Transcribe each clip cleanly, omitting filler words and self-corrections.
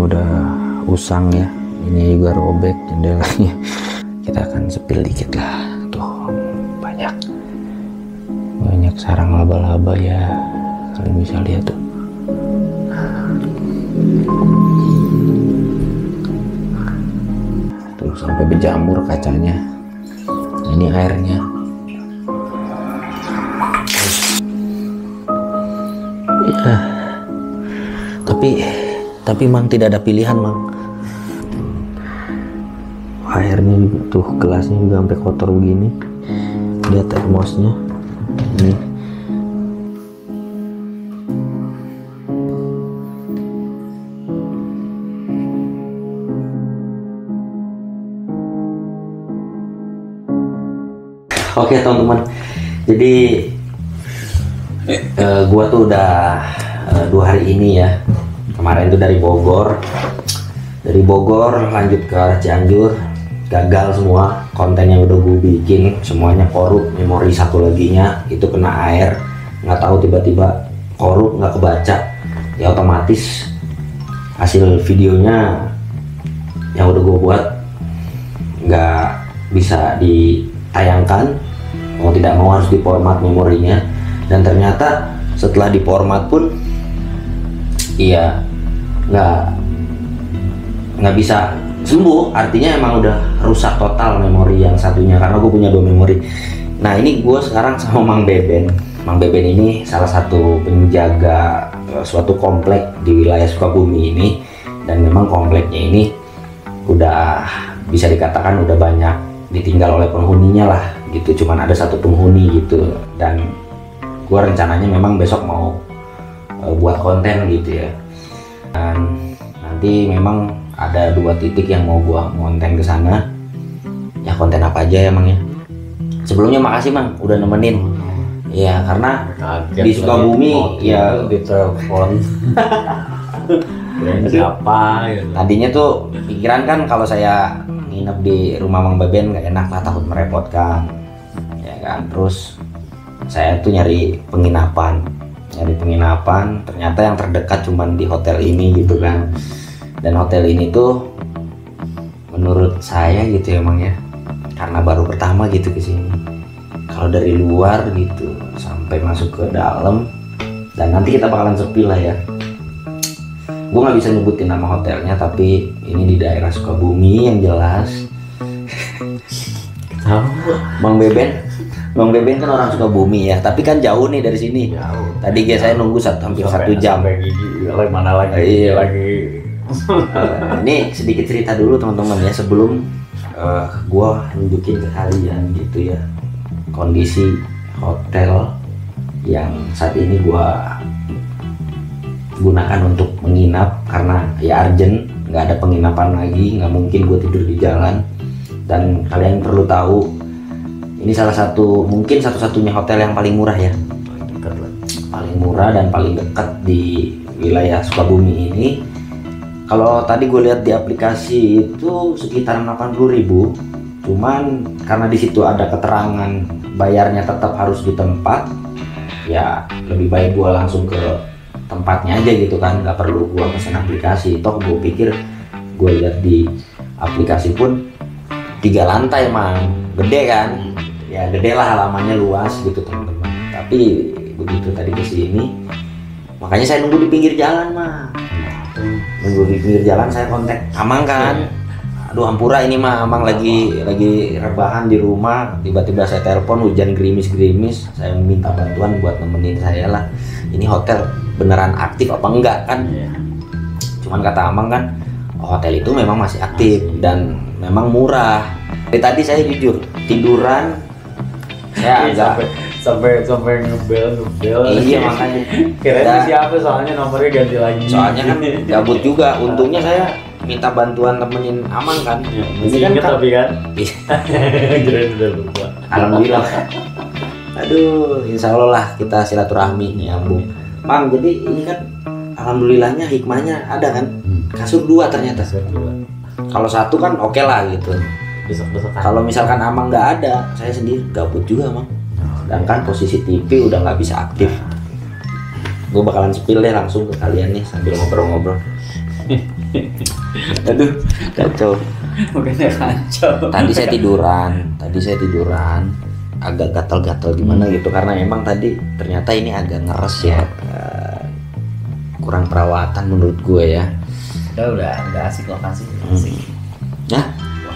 udah usang ya, ini juga robek jendelanya. Kita akan sepil dikit lah. Tuh banyak sarang laba-laba ya, kalian bisa lihat tuh. Tuh sampai berjamur kacanya. Ini airnya. Ya, tapi Mang tidak ada pilihan, Mang. Airnya tuh, gelasnya juga sampai kotor begini. Lihat termosnya ini. Oke teman-teman, jadi gua tuh udah 2 hari ini ya. Kemarin tuh dari Bogor lanjut ke arah Cianjur, gagal semua. Konten yang udah gue bikin semuanya korup. Memori satu laginya itu kena air, nggak tahu tiba-tiba korup, nggak kebaca ya, otomatis hasil videonya yang udah gue buat nggak bisa ditayangkan. Mau tidak mau harus diformat memorinya, dan ternyata setelah diformat pun iya nggak bisa sembuh. Artinya emang udah rusak total memori yang satunya, karena gue punya 2 memori. Nah ini gue sekarang sama Mang Beben. Mang Beben ini salah satu penjaga suatu komplek di wilayah Sukabumi ini, dan memang kompleknya ini udah bisa dikatakan udah banyak ditinggal oleh penghuninya lah gitu, cuman ada 1 penghuni gitu. Dan gue rencananya memang besok mau buat konten gitu ya, dan nanti memang ada 2 titik yang mau gua konten ke sana. Ya konten apa aja ya Mang ya. Sebelumnya makasih Mang udah nemenin. Ya karena di Sukabumi ya ditelepon. Siapa gitu. Tadinya tuh pikiran kan kalau saya nginep di rumah Mang Beben nggak enak lah, takut merepotkan ya kan. Terus saya tuh nyari penginapan, ternyata yang terdekat cuman di hotel ini gitu kan. Dan hotel ini tuh menurut saya gitu ya Mang ya, karena baru pertama gitu ke sini. Kalau dari luar gitu sampai masuk ke dalam, dan nanti kita bakalan sepi lah ya. Gue nggak bisa nyebutin nama hotelnya, tapi ini di daerah Sukabumi yang jelas. Bang Beben kan orang Sukabumi ya, tapi kan jauh nih dari sini. Jauh. Tadi guys saya nunggu hampir 1 jam. Mana lagi? Iya. Lagi. Ini sedikit cerita dulu teman-teman ya, sebelum gua nunjukin ke kalian gitu ya kondisi hotel yang saat ini gua gunakan untuk menginap, karena ya urgent, nggak ada penginapan lagi, nggak mungkin gue tidur di jalan. Dan kalian perlu tahu, ini salah satu, mungkin satu-satunya hotel yang paling murah ya, paling murah dan paling dekat di wilayah Sukabumi ini. Kalau tadi gue lihat di aplikasi itu sekitar 80.000, cuman karena di situ ada keterangan bayarnya tetap harus di tempat, ya lebih baik gue langsung ke tempatnya aja gitu kan, nggak perlu gue pesan aplikasi. Toh gue pikir, gue lihat di aplikasi pun 3 lantai Mang, gede kan, ya gede lah, halamannya luas gitu teman-teman. Tapi begitu tadi ke sini, makanya saya nunggu di pinggir jalan Mang. Nunggu di pinggir jalan, saya kontak Amang kan. Aduh ampura ini mah, Amang lagi rebahan di rumah. Tiba-tiba saya telepon, hujan gerimis-gerimis. Saya minta bantuan buat nemenin saya lah. Ini hotel beneran aktif apa enggak kan? Cuman kata Amang kan, hotel itu memang masih aktif dan memang murah. Dari tadi saya jujur tiduran, saya agak sampai ngebel. Iya makanya. Kirain siapa, soalnya nomornya ganti lagi. Soalnya kan gabut juga. Untungnya saya minta bantuan temenin Amang kan. Ya, masih inget tapi kan. Kirain udah lupa. Alhamdulillah. Aduh, insya Allah lah kita silaturahmi nyambung. Mang, jadi ini kan alhamdulillahnya hikmahnya ada kan. Kasur 2 ternyata. Kalau 1 kan oke lah gitu. Kalau misalkan Amang nggak ada, saya sendiri gabut juga Mang. Dan kan posisi TV udah nggak bisa aktif. Gue bakalan spill deh langsung ke kalian nih sambil ngobrol-ngobrol. Aduh, kacau. Bukannya kacau. Tadi saya tiduran, agak gatal-gatal gimana gitu karena emang tadi ternyata ini agak ngeres ya. Kurang perawatan menurut gue ya. Udah asik lokasi, asik. Nah,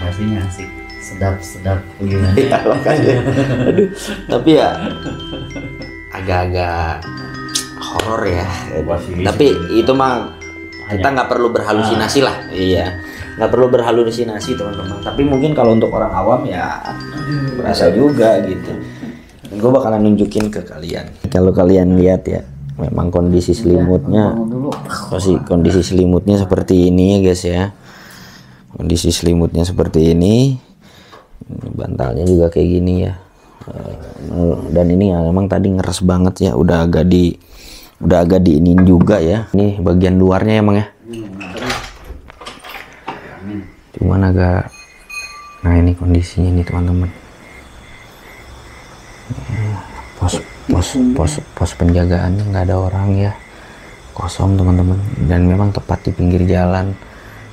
Lokasinya asik, sedap gimana? iya makanya. Aduh, tapi ya agak-agak horor ya. Tapi itu mah kita nggak perlu berhalusinasi lah. Iya, nggak perlu berhalusinasi teman-teman. Tapi mungkin kalau untuk orang awam ya berasa juga gitu. Gue bakalan nunjukin ke kalian. Kalau kalian lihat ya, memang kondisi selimutnya, kondisi selimutnya seperti ini ya guys ya. Kondisi selimutnya seperti ini, bantalnya juga kayak gini ya. Dan ini ya memang tadi ngeres banget ya, udah agak diinin juga ya. Ini bagian luarnya emang ya. Cuman agak, nah ini kondisinya nih teman-teman. Pos penjagaannya nggak ada orang ya, kosong teman-teman. Dan memang tepat di pinggir jalan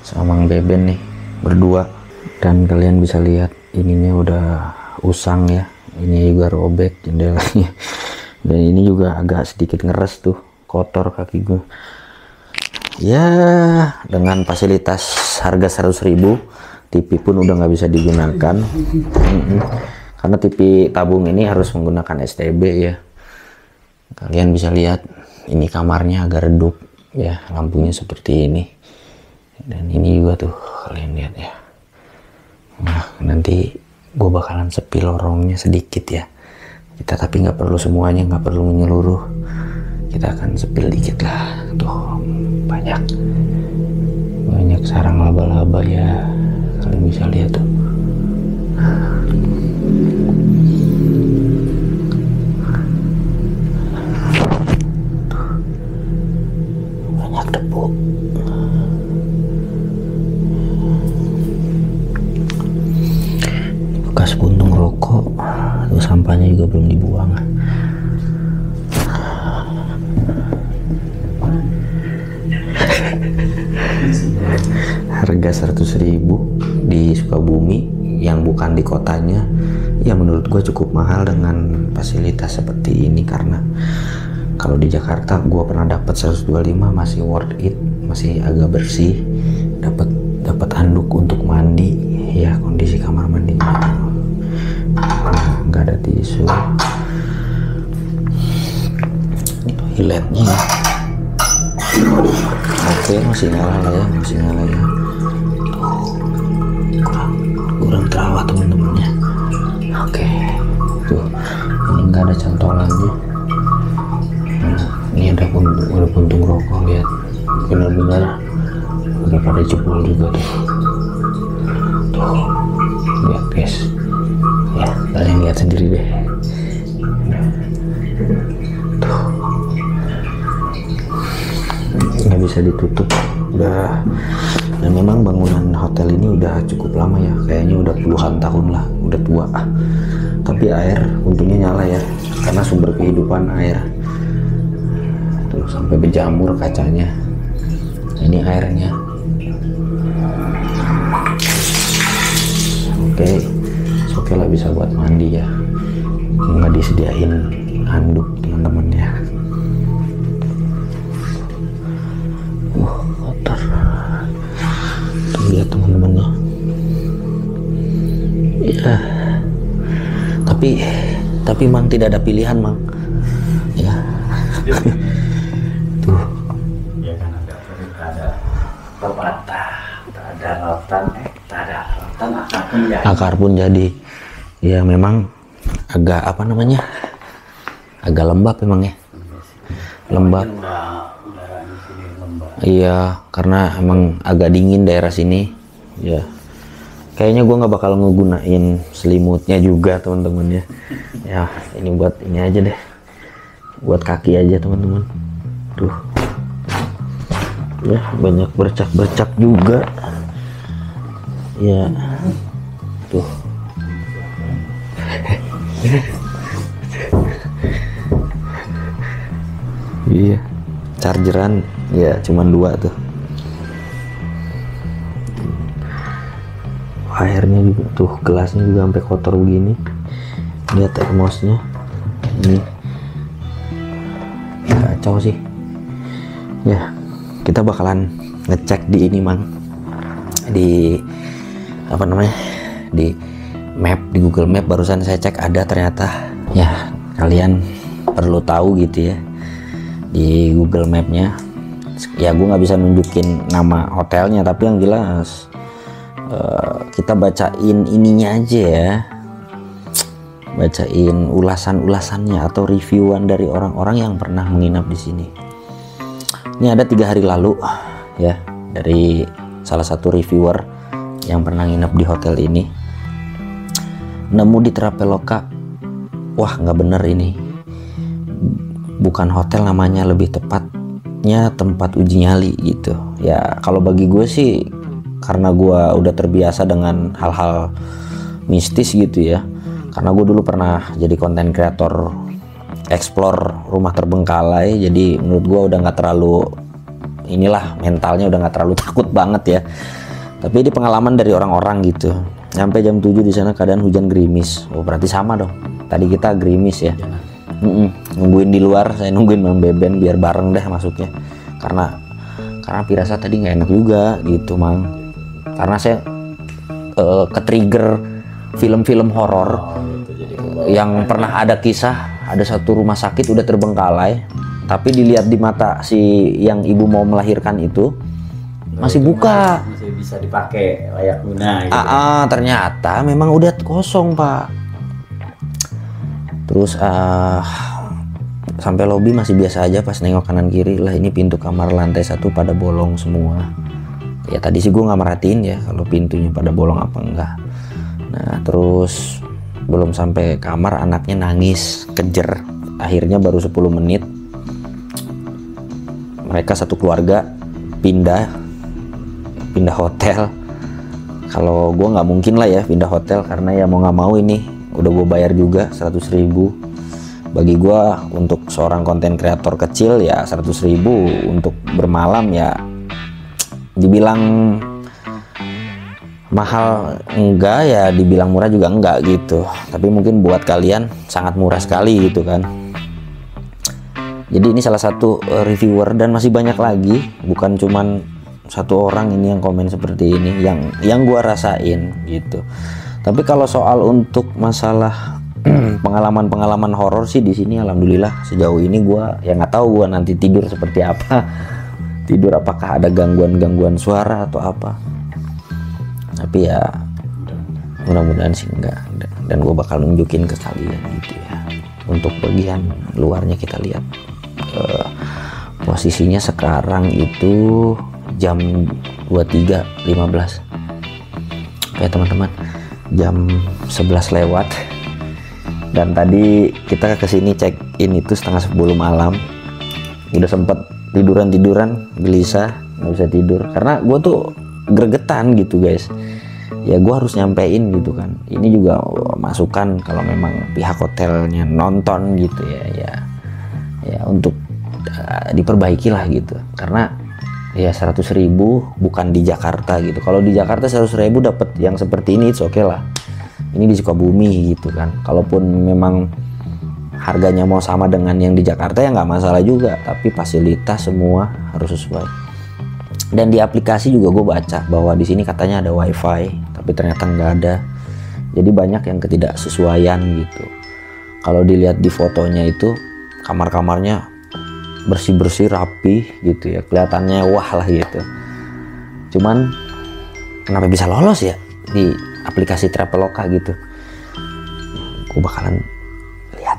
sama Mang Beben nih berdua. Dan kalian bisa lihat ininya udah usang ya, ini juga robek jendelanya. Dan ini juga agak sedikit ngeres tuh, kotor kaki gue ya. Dengan fasilitas harga 100.000, TV pun udah nggak bisa digunakan. Karena TV tabung ini harus menggunakan STB ya. Kalian bisa lihat ini kamarnya agak redup ya, lampunya seperti ini. Dan ini juga tuh kalian lihat ya. Nah nanti gue bakalan sepi lorongnya sedikit ya. Kita tapi nggak perlu semuanya, nggak perlu menyeluruh. Kita akan sepil dikit lah. Tuh banyak sarang laba-laba ya. Kalian bisa lihat tuh. Banyak debu. Bekas puntung rokok. Tuh sampahnya juga belum dibuang. Harga 100.000 di Sukabumi yang bukan di kotanya ya, menurut gue cukup mahal dengan fasilitas seperti ini. Karena kalau di Jakarta gue pernah dapat 125 masih worth it, masih agak bersih, dapat handuk untuk mandi ya. Kondisi kamar mandinya nggak ada tisu, toiletnya oke, masih nyala ya. Kurang terawat teman-teman ya. Oke, tuh ini nggak ada cantolannya. Nah, ini ada puntung rokok, lihat benar-benar udah pada jebol juga tuh. Lihat guys ya, kalian lihat sendiri deh. Tuh nggak bisa ditutup udah. Dan memang bangunan hotel ini udah cukup lama ya, kayaknya udah puluhan tahun lah, udah tua. Tapi air untungnya nyala ya, karena sumber kehidupan air. Tuh sampai berjamur kacanya. Ini airnya. Oke lah, bisa buat mandi ya. Nggak disediain handuk teman-teman ya. Kotor. Lihat teman-teman ya. Ya. Tapi Mang tidak ada pilihan, Mang. Ya. Tuh. Ya kan ada pepatah, tak ada lautan, akar pun jadi. Ya memang agak apa namanya? Agak lembab memang ya. Lembab. Iya, karena emang agak dingin daerah sini. Ya, kayaknya gue nggak bakal ngegunain selimutnya juga teman-teman ya. Ya, ini buat ini aja deh, buat kaki aja teman-teman. Tuh, ya banyak bercak-bercak juga. Ya, tuh. Iya, chargeran ya cuman 2 tuh. airnya juga tuh, gelasnya juga sampai kotor begini. Lihat termosnya ini, kacau sih ya. Kita bakalan ngecek di ini Mang, di apa namanya, di map, di Google Map. Barusan saya cek ada ternyata ya. Kalian perlu tahu gitu ya, di Google Mapnya ya gue nggak bisa nunjukin nama hotelnya, tapi yang jelas kita bacain ininya aja ya, bacain ulasan-ulasannya atau reviewan dari orang-orang yang pernah menginap di sini. Ini ada 3 hari lalu ya, dari salah satu reviewer yang pernah nginap di hotel ini. Nemu di Traveloka, wah nggak bener ini, bukan hotel namanya, lebih tepatnya tempat uji nyali gitu ya. Kalau bagi gue sih, karena gue udah terbiasa dengan hal-hal mistis gitu ya, karena gue dulu pernah jadi konten kreator explore rumah terbengkalai, jadi menurut gue udah nggak terlalu inilah, mentalnya udah nggak terlalu takut banget ya. Tapi ini pengalaman dari orang-orang gitu. Sampai jam 7 di sana keadaan hujan gerimis. Oh berarti sama dong, tadi kita gerimis ya. Nungguin di luar, saya nungguin Mang Beben biar bareng deh masuknya, karena pirasa tadi nggak enak juga gitu Mang, karena saya ke-trigger film-film horor yang pernah ada kisah, ada satu rumah sakit udah terbengkalai, tapi dilihat di mata si yang ibu mau melahirkan itu masih buka, masih bisa dipakai layak guna gitu. Ternyata memang udah kosong Pak. Terus sampai lobi masih biasa aja, pas nengok kanan kiri lah, ini pintu kamar lantai 1 pada bolong semua. Ya tadi sih gue nggak merhatiin ya kalau pintunya pada bolong apa enggak. Nah terus belum sampai kamar anaknya nangis kejer. Akhirnya baru 10 menit mereka satu keluarga pindah hotel. Kalau gue nggak mungkin lah ya pindah hotel, karena ya mau nggak mau ini udah gue bayar juga 100.000. Bagi gue untuk seorang konten kreator kecil ya 100.000 untuk bermalam ya, dibilang mahal enggak ya, dibilang murah juga enggak gitu. Tapi mungkin buat kalian sangat murah sekali gitu kan. Jadi ini salah satu reviewer, dan masih banyak lagi, bukan cuman satu orang ini yang komen seperti ini, yang gua rasain gitu. Tapi kalau soal untuk masalah pengalaman horor sih di sini alhamdulillah sejauh ini gua ya nggak tahu gua nanti tidur seperti apa. Tidur apakah ada gangguan suara atau apa. Tapi ya mudah-mudahan sih enggak, dan gue bakal nunjukin ke kalian gitu ya. Untuk bagian luarnya kita lihat posisinya sekarang itu jam 23.15 ya teman-teman, jam 11 lewat, dan tadi kita kesini check in itu setengah 10 malam. Udah sempet tiduran gelisah, nggak bisa tidur karena gue tuh gregetan gitu guys. Ya gue harus nyampein gitu kan. Ini juga masukan kalau memang pihak hotelnya nonton gitu ya untuk diperbaiki lah gitu, karena ya 100.000 bukan di Jakarta gitu. Kalau di Jakarta 100.000 dapat yang seperti ini it's okay lah. Ini di Sukabumi gitu kan. Kalaupun memang harganya mau sama dengan yang di Jakarta ya nggak masalah juga, tapi fasilitas semua harus sesuai. Dan di aplikasi juga gue baca bahwa di sini katanya ada wifi, tapi ternyata nggak ada. Jadi banyak yang ketidaksesuaian gitu. Kalau dilihat di fotonya itu kamar-kamarnya bersih-bersih rapi gitu ya, kelihatannya wah lah gitu. Cuman kenapa bisa lolos ya di aplikasi Traveloka gitu? Gue bakalan lihat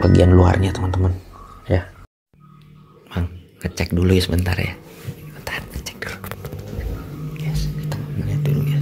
bagian luarnya teman-teman ya. Mang, ngecek dulu ya sebentar ya. Bentar, ngecek dulu. Yes, kita lihat dulu ya.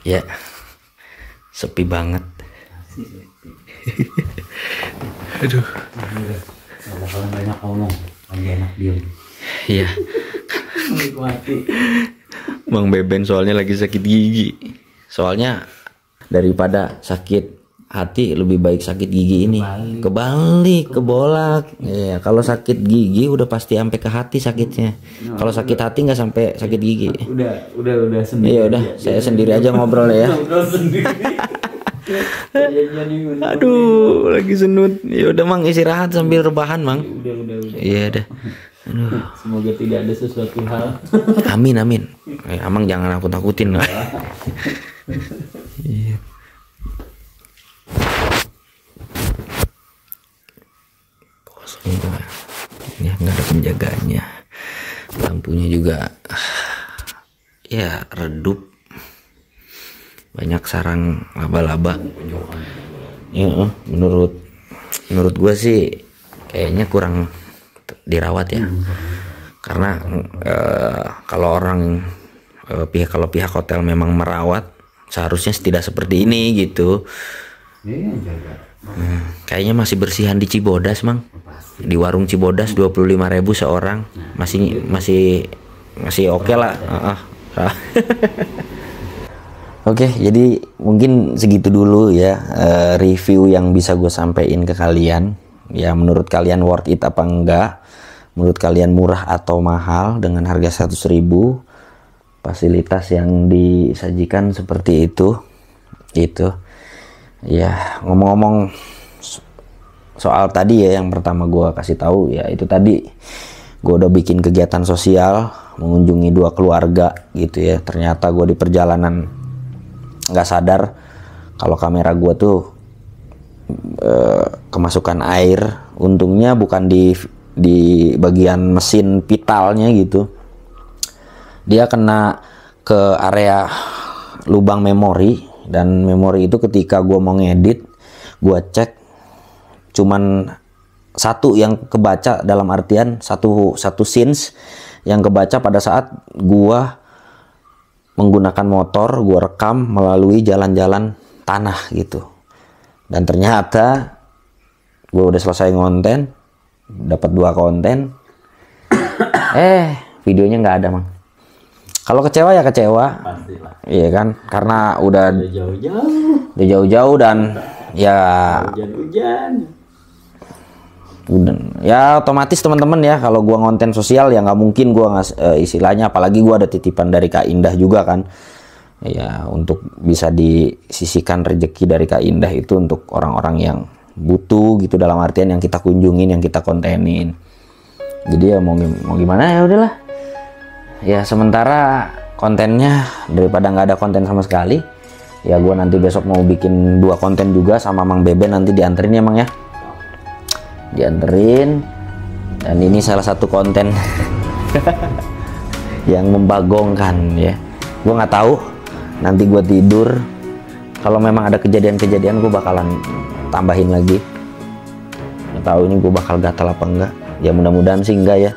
Ya, sepi banget. Aduh. Kalau banyak ngomong, lagi enak diem. Iya. Menikmati. Bang Beben soalnya lagi sakit gigi. Soalnya daripada sakit hati lebih baik sakit gigi ini. Kebalik, kebolak. Iya, kalau sakit gigi udah pasti sampai ke hati sakitnya. Kalau sakit hati nggak sampai sakit gigi. Udah sendiri. Iya udah, saya sendiri aja ngobrol ya. Ngobrol sendiri. Aduh, lagi senut. Ya udah Mang, istirahat sambil rebahan Mang. Udah. Iya dah. Aduh. Semoga tidak ada sesuatu hal. Amin. Amang jangan nakut-nakutin lah. Iya. Kosong gua. Ya nggak ada penjaganya. Lampunya juga ya redup. Banyak sarang laba-laba. Ya, menurut gue sih kayaknya kurang dirawat ya. Karena kalau pihak hotel memang merawat, seharusnya tidak seperti ini gitu. Kayaknya masih bersihan di Cibodas Mang. Di warung Cibodas 25.000 seorang. Masih oke lah. Oke, jadi mungkin segitu dulu ya review yang bisa gue sampaikan ke kalian. Ya menurut kalian worth it apa enggak? Menurut kalian murah atau mahal dengan harga 100.000? Fasilitas yang disajikan seperti itu. Gitu. Ya ngomong-ngomong soal tadi ya, yang pertama gue kasih tahu ya itu tadi gue udah bikin kegiatan sosial mengunjungi 2 keluarga gitu ya. Ternyata gue di perjalanan nggak sadar kalau kamera gua tuh kemasukan air. Untungnya bukan di bagian mesin pitalnya gitu, dia kena ke area lubang memori. Dan memori itu ketika gua mau ngedit, gua cek cuman satu yang kebaca, dalam artian satu scenes yang kebaca pada saat gua menggunakan motor, gue rekam melalui jalan-jalan tanah gitu. Dan ternyata gue udah selesai ngonten, dapat 2 konten, videonya nggak ada Mang. Kalau kecewa ya kecewa, Pastilah. iya kan, karena udah Jauh-jauh dan ya hujan-hujan. ya otomatis teman-teman ya, kalau gua ngonten sosial ya nggak mungkin gua istilahnya, apalagi gua ada titipan dari Kak Indah juga kan ya, untuk bisa disisihkan rezeki dari Kak Indah itu untuk orang-orang yang butuh gitu, dalam artian yang kita kunjungin, yang kita kontenin. Jadi ya mau gimana ya udahlah ya, sementara kontennya daripada nggak ada konten sama sekali ya, gua nanti besok mau bikin 2 konten juga sama Mang Beben, nanti dianterin ya Mang ya, dianterin. Dan ini salah satu konten yang membagongkan ya. Gue nggak tahu nanti gue tidur, kalau memang ada kejadian-kejadian gue bakalan tambahin lagi. Nggak tahu ini gue bakal gatal apa enggak ya, mudah-mudahan sih enggak ya.